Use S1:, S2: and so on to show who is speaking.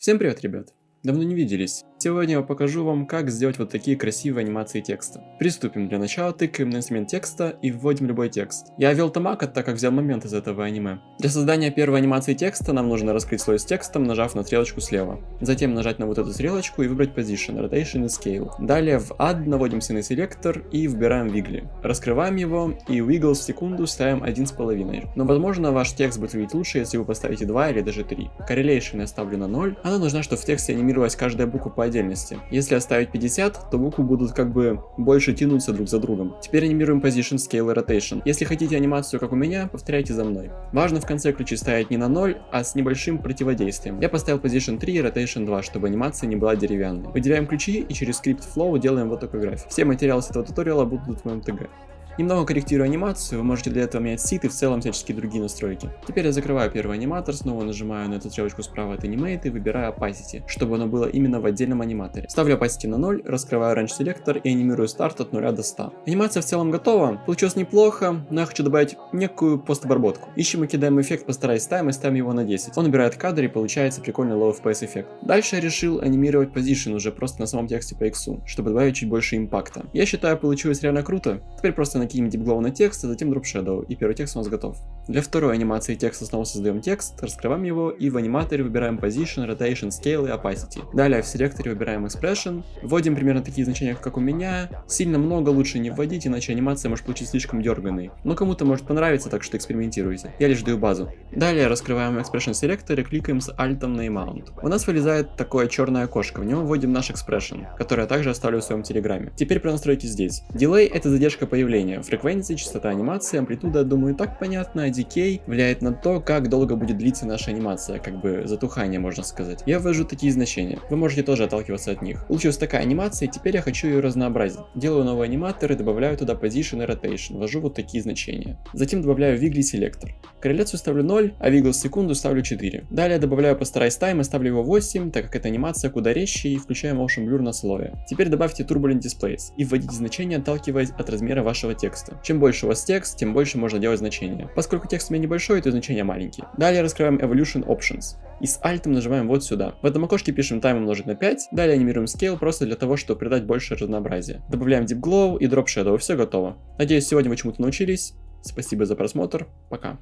S1: Всем привет, ребят! Давно не виделись. Сегодня я покажу вам, как сделать вот такие красивые анимации текста. Приступим. Для начала тыкаем на инструмент текста и вводим любой текст. Я ввел Тамака, так как взял момент из этого аниме. Для создания первой анимации текста нам нужно раскрыть слой с текстом, нажав на стрелочку слева. Затем нажать на вот эту стрелочку и выбрать Position, Rotation и Scale. Далее в Add наводим синий селектор и выбираем Wiggly. Раскрываем его и Wiggle в секунду ставим 1,5. Но возможно ваш текст будет выглядеть лучше, если вы поставите 2 или даже 3. Correlation я ставлю на 0. Она нужна, чтобы в тексте анимировалась каждая буква по отдельности. Если оставить 50, то буквы будут как бы больше тянуться друг за другом. Теперь анимируем Position, Scale и Rotation. Если хотите анимацию как у меня, повторяйте за мной. Важно в конце ключи ставить не на 0, а с небольшим противодействием. Я поставил Position 3 и Rotation 2, чтобы анимация не была деревянной. Выделяем ключи и через скрипт Flow делаем вот такой график. Все материалы с этого туториала будут в моем ТГ. Немного корректирую анимацию, вы можете для этого менять сит и в целом всяческие другие настройки. Теперь я закрываю первый аниматор, снова нажимаю на эту стрелочку справа от Animate и выбираю Opacity, чтобы оно было именно в отдельном аниматоре. Ставлю Opacity на 0, раскрываю Range селектор и анимирую старт от 0 до 100. Анимация в целом готова, получилось неплохо, но я хочу добавить некую постобработку. Ищем и кидаем эффект Posterize Time и ставим его на 10. Он набирает кадр и получается прикольный Low FPS эффект. Дальше я решил анимировать Position уже просто на самом тексте по X, чтобы добавить чуть больше импакта. Я считаю, получилось реально круто. Теперь просто накинем Deep Glow на текст, а затем Drop Shadow, и первый текст у нас готов. Для второй анимации текста снова создаем текст, раскрываем его и в аниматоре выбираем Position, Rotation, Scale и Opacity. Далее в селекторе выбираем Expression, вводим примерно такие значения, как у меня. Сильно много лучше не вводить, иначе анимация может получиться слишком дерганой. Но кому-то может понравиться, так что экспериментируйте. Я лишь даю базу. Далее раскрываем Expression селектор и кликаем с Alt на Amount. У нас вылезает такое черное окошко, в него вводим наш Expression, который я также оставлю в своем телеграме. Теперь пронастройте здесь. Delay — это задержка появления, фреквенция, частота анимации, амплитуда, думаю, так понятно, а Decay влияет на то, как долго будет длиться наша анимация, как бы затухание, можно сказать. Я ввожу такие значения, вы можете тоже отталкиваться от них. Получилась такая анимация, и теперь я хочу ее разнообразить. Делаю новый аниматор и добавляю туда Position и Rotation, ввожу вот такие значения. Затем добавляю Wiggly селектор. Корреляцию ставлю 0, а Wiggle в секунду ставлю 4. Далее добавляю Posterize Time и ставлю его 8, так как эта анимация куда резче, и включаю Motion Blur на слое. Теперь добавьте Turbulent Displays и вводите значения, отталкиваясь от размера вашего текста. Чем больше у вас текст, тем больше можно делать значения. Поскольку текст у меня небольшой, то значения маленькие. Далее раскрываем Evolution Options и с Alt нажимаем вот сюда. В этом окошке пишем Time умножить на 5, далее анимируем Scale просто для того, чтобы придать больше разнообразия. Добавляем Deep Glow и Drop Shadow, все готово. Надеюсь, сегодня вы чему-то научились. Спасибо за просмотр, пока.